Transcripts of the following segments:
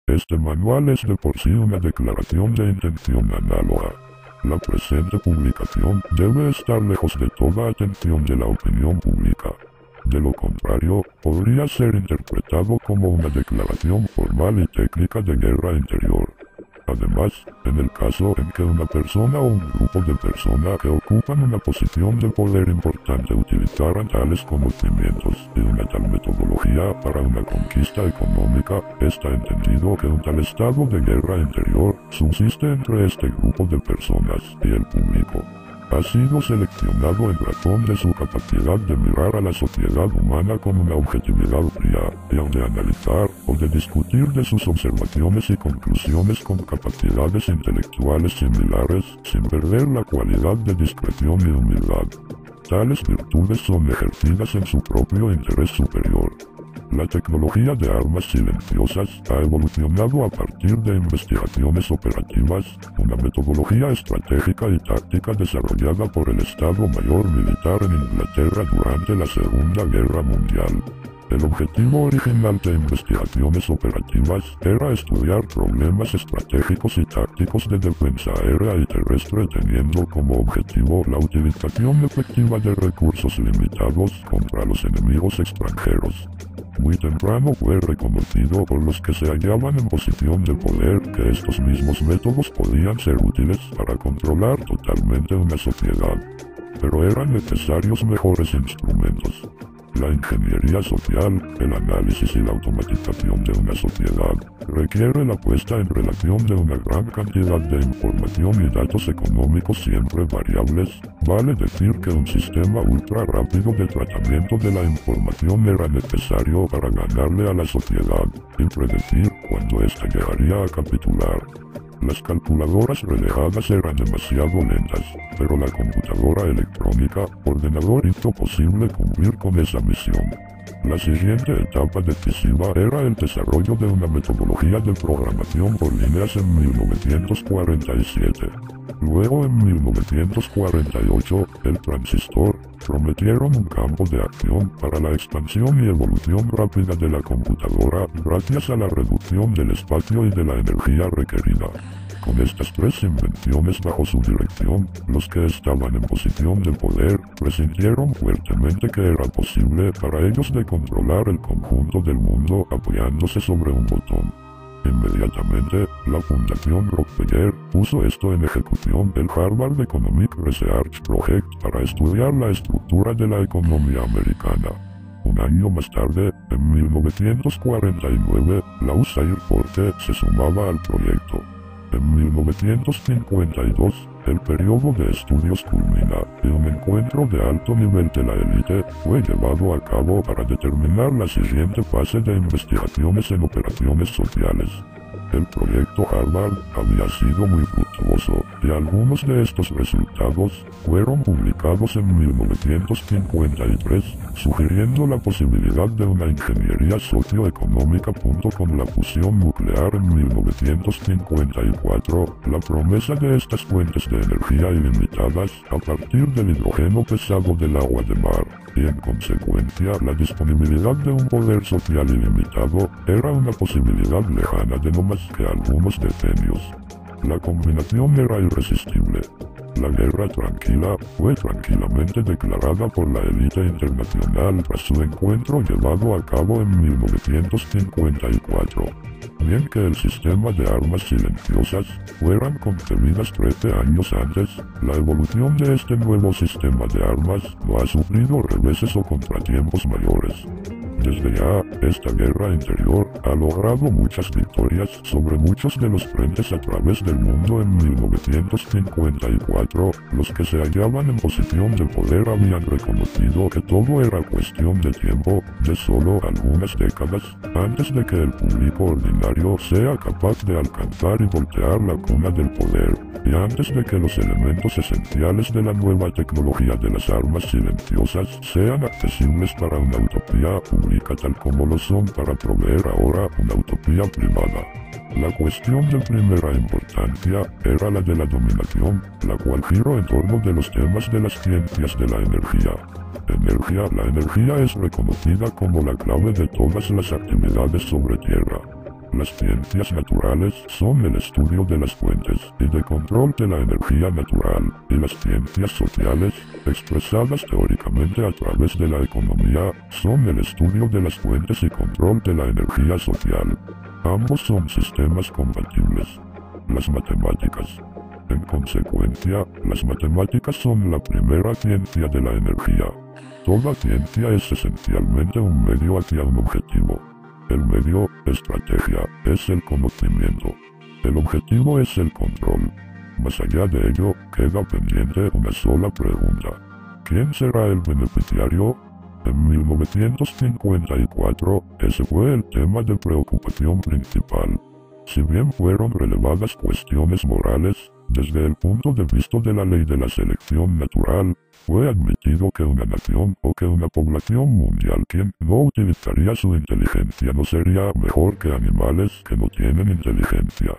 Este manual es de por sí una declaración de intención análoga. La presente publicación debe estar lejos de toda atención de la opinión pública. De lo contrario, podría ser interpretado como una declaración formal y técnica de guerra interior. Además, en el caso en que una persona o un grupo de personas que ocupan una posición de poder importante utilizaran tales conocimientos y una tal metodología para una conquista económica, está entendido que un tal estado de guerra interior subsiste entre este grupo de personas y el público. Ha sido seleccionado en razón de su capacidad de mirar a la sociedad humana con una objetividad fría, y aun de analizar o de discutir de sus observaciones y conclusiones con capacidades intelectuales similares, sin perder la cualidad de discreción y humildad. Tales virtudes son ejercidas en su propio interés superior. La tecnología de armas silenciosas ha evolucionado a partir de investigaciones operativas, una metodología estratégica y táctica desarrollada por el Estado Mayor Militar en Inglaterra durante la Segunda Guerra Mundial. El objetivo original de investigaciones operativas era estudiar problemas estratégicos y tácticos de defensa aérea y terrestre teniendo como objetivo la utilización efectiva de recursos limitados contra los enemigos extranjeros. Muy temprano fue reconocido por los que se hallaban en posición de poder que estos mismos métodos podían ser útiles para controlar totalmente una sociedad. Pero eran necesarios mejores instrumentos. La ingeniería social, el análisis y la automatización de una sociedad, requiere la puesta en relación de una gran cantidad de información y datos económicos siempre variables. Vale decir que un sistema ultra rápido de tratamiento de la información era necesario para ganarle a la sociedad, y predecir cuándo ésta llegaría a capitular. Las calculadoras relegadas eran demasiado lentas, pero la computadora electrónica, ordenador hizo posible cumplir con esa misión. La siguiente etapa decisiva era el desarrollo de una metodología de programación por líneas en 1947. Luego en 1948, el transistor, prometieron un campo de acción para la expansión y evolución rápida de la computadora gracias a la reducción del espacio y de la energía requerida. Con estas tres invenciones bajo su dirección, los que estaban en posición de poder presintieron fuertemente que era posible para ellos de controlar el conjunto del mundo apoyándose sobre un botón. Inmediatamente, la Fundación Rockefeller puso esto en ejecución el Harvard Economic Research Project para estudiar la estructura de la economía americana. Un año más tarde, en 1949, la USAID Forte se sumaba al proyecto. En 1952, el periodo de estudios culmina y un encuentro de alto nivel de la élite fue llevado a cabo para determinar la siguiente fase de investigaciones en operaciones sociales. El proyecto Harvard había sido muy fructuoso y algunos de estos resultados fueron publicados en 1953, sugiriendo la posibilidad de una ingeniería socioeconómica junto con la fusión nuclear en 1954, la promesa de estas fuentes de energía ilimitadas a partir del hidrógeno pesado del agua de mar, y en consecuencia la disponibilidad de un poder social ilimitado era una posibilidad lejana de no más que algunos decenios. La combinación era irresistible. La guerra tranquila fue tranquilamente declarada por la élite internacional tras su encuentro llevado a cabo en 1954. Bien que el sistema de armas silenciosas fueran concebidas 13 años antes, la evolución de este nuevo sistema de armas no ha sufrido reveses o contratiempos mayores. Desde ya, esta guerra interior ha logrado muchas victorias sobre muchos de los frentes a través del mundo. En 1954, los que se hallaban en posición de poder habían reconocido que todo era cuestión de tiempo, de solo algunas décadas, antes de que el público ordinario sea capaz de alcanzar y voltear la cuna del poder, y antes de que los elementos esenciales de la nueva tecnología de las armas silenciosas sean accesibles para una utopía pública tal como lo son para proveer ahora una utopía privada. La cuestión de primera importancia era la de la dominación, la cual giró en torno de los temas de las ciencias de la energía. La energía es reconocida como la clave de todas las actividades sobre tierra. Las ciencias naturales son el estudio de las fuentes y de control de la energía natural, y las ciencias sociales, expresadas teóricamente a través de la economía, son el estudio de las fuentes y control de la energía social. Ambos son sistemas compatibles. Las matemáticas. En consecuencia, las matemáticas son la primera ciencia de la energía. Toda ciencia es esencialmente un medio hacia un objetivo. El medio, estrategia, es el conocimiento. El objetivo es el control. Más allá de ello, queda pendiente una sola pregunta. ¿Quién será el beneficiario? En 1954, ese fue el tema de preocupación principal. Si bien fueron relevadas cuestiones morales, desde el punto de vista de la ley de la selección natural, fue admitido que una nación o que una población mundial quien no utilizaría su inteligencia no sería mejor que animales que no tienen inteligencia.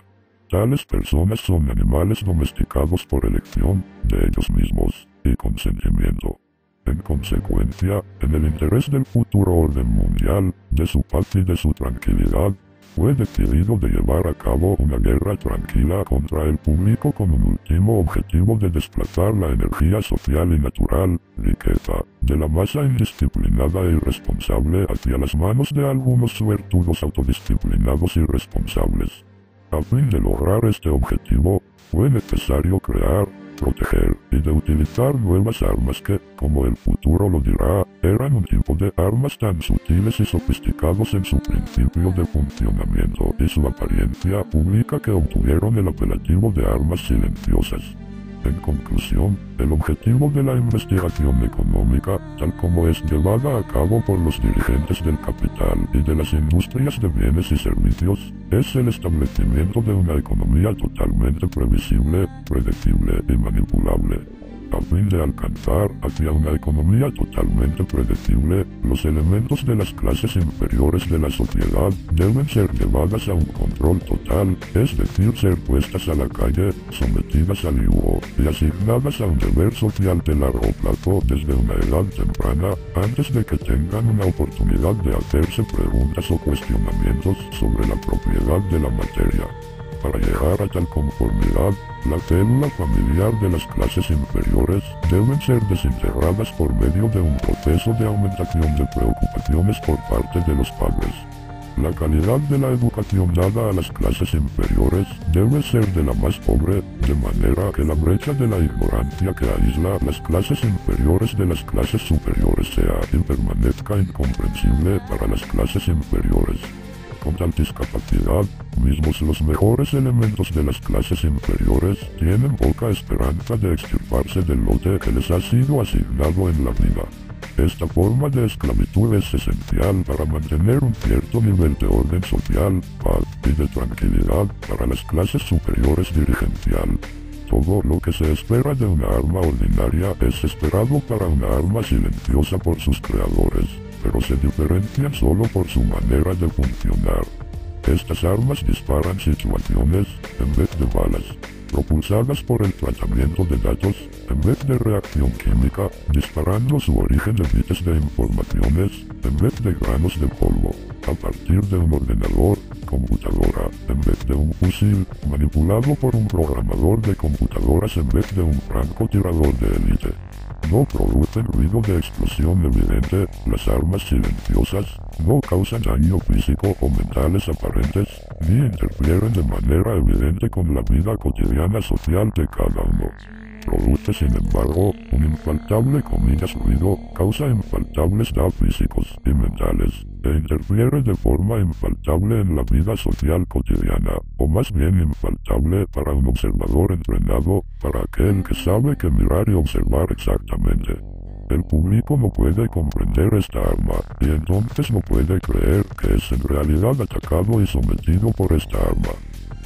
Tales personas son animales domesticados por elección de ellos mismos y consentimiento. En consecuencia, en el interés del futuro orden mundial, de su paz y de su tranquilidad, fue decidido de llevar a cabo una guerra tranquila contra el público con un último objetivo de desplazar la energía social y natural, riqueza, de la masa indisciplinada e irresponsable hacia las manos de algunos suertudos autodisciplinados y responsables. A fin de lograr este objetivo, fue necesario crear, proteger y de utilizar nuevas armas que, como el futuro lo dirá, eran un tipo de armas tan sutiles y sofisticados en su principio de funcionamiento y su apariencia pública que obtuvieron el apelativo de armas silenciosas. En conclusión, el objetivo de la investigación económica, tal como es llevada a cabo por los dirigentes del capital y de las industrias de bienes y servicios, es el establecimiento de una economía totalmente previsible, predecible y manipulable. A fin de alcanzar hacia una economía totalmente predecible, los elementos de las clases inferiores de la sociedad deben ser llevadas a un control total, es decir, ser puestas a la calle, sometidas al yugo y asignadas a un deber social de largo plazo desde una edad temprana, antes de que tengan una oportunidad de hacerse preguntas o cuestionamientos sobre la propiedad de la materia. Para llegar a tal conformidad, la célula familiar de las clases inferiores deben ser desintegradas por medio de un proceso de aumentación de preocupaciones por parte de los padres. La calidad de la educación dada a las clases inferiores debe ser de la más pobre, de manera que la brecha de la ignorancia que aísla las clases inferiores de las clases superiores sea y permanezca incomprensible para las clases inferiores. Con tal discapacidad, mismos los mejores elementos de las clases inferiores tienen poca esperanza de extirparse del lote que les ha sido asignado en la vida. Esta forma de esclavitud es esencial para mantener un cierto nivel de orden social, paz y de tranquilidad para las clases superiores dirigencial. Todo lo que se espera de una arma ordinaria es esperado para una arma silenciosa por sus creadores, pero se diferencian solo por su manera de funcionar. Estas armas disparan situaciones, en vez de balas, propulsadas por el tratamiento de datos, en vez de reacción química, disparando su origen de bits de informaciones, en vez de granos de polvo, a partir de un ordenador, computadora, en vez de un fusil, manipulado por un programador de computadoras en vez de un francotirador de élite. No producen ruido de explosión evidente, las armas silenciosas, no causan daño físico o mentales aparentes, ni interfieren de manera evidente con la vida cotidiana social de cada uno. Produce, sin embargo, un infaltable ruido, causa infaltables daños físicos y mentales, e interfiere de forma infaltable en la vida social cotidiana, o más bien infaltable para un observador entrenado, para aquel que sabe que mirar y observar exactamente. El público no puede comprender esta arma, y entonces no puede creer que es en realidad atacado y sometido por esta arma.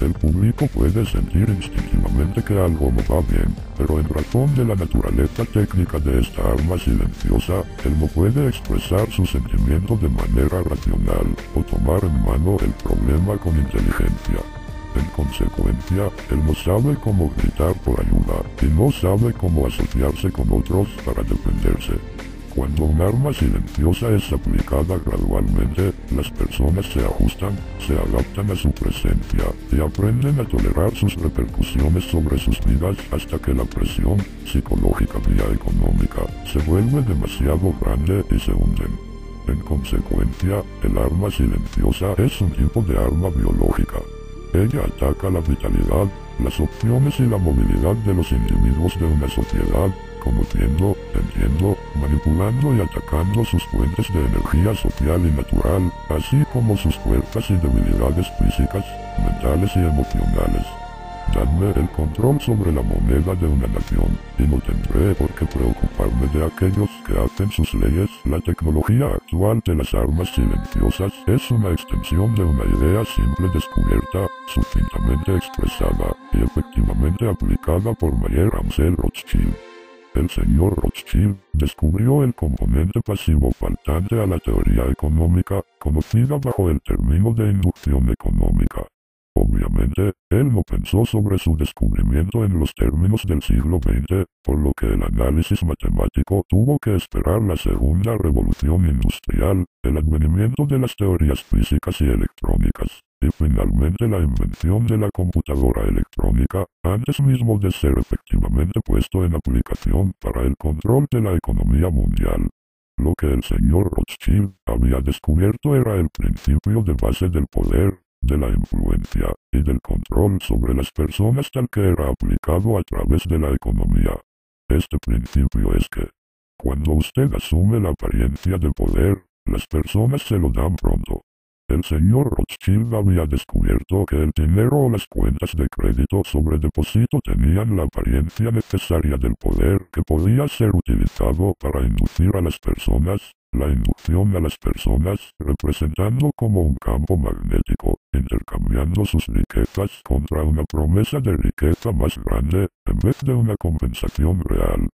El público puede sentir instintivamente que algo no va bien, pero en razón de la naturaleza técnica de esta arma silenciosa, él no puede expresar su sentimiento de manera racional, o tomar en mano el problema con inteligencia. En consecuencia, él no sabe cómo gritar por ayuda, y no sabe cómo asociarse con otros para defenderse. Cuando un arma silenciosa es aplicada gradualmente, las personas se ajustan, se adaptan a su presencia y aprenden a tolerar sus repercusiones sobre sus vidas hasta que la presión, psicológica vía económica, se vuelve demasiado grande y se hunden. En consecuencia, el arma silenciosa es un tipo de arma biológica. Ella ataca la vitalidad, las opciones y la movilidad de los individuos de una sociedad, conociendo, tendiendo, manipulando y atacando sus fuentes de energía social y natural, así como sus fuerzas y debilidades físicas, mentales y emocionales. Dadme el control sobre la moneda de una nación, y no tendré por qué preocuparme de aquellos que hacen sus leyes. La tecnología actual de las armas silenciosas es una extensión de una idea simple descubierta, sucintamente expresada, y efectivamente aplicada por Mayer Amschel Rothschild. El señor Rothschild descubrió el componente pasivo faltante a la teoría económica, conocida bajo el término de inducción económica. Obviamente, él no pensó sobre su descubrimiento en los términos del siglo XX, por lo que el análisis matemático tuvo que esperar la segunda revolución industrial, el advenimiento de las teorías físicas y electrónicas, y finalmente la invención de la computadora electrónica, antes mismo de ser efectivamente puesto en aplicación para el control de la economía mundial. Lo que el señor Rothschild había descubierto era el principio de base del poder, de la influencia y del control sobre las personas tal que era aplicado a través de la economía. Este principio es que, cuando usted asume la apariencia de poder, las personas se lo dan pronto. El señor Rothschild había descubierto que el dinero o las cuentas de crédito sobre depósito tenían la apariencia necesaria del poder que podía ser utilizado para inducir a las personas, la inducción a las personas, representando como un campo magnético, intercambiando sus riquezas contra una promesa de riqueza más grande, en vez de una compensación real.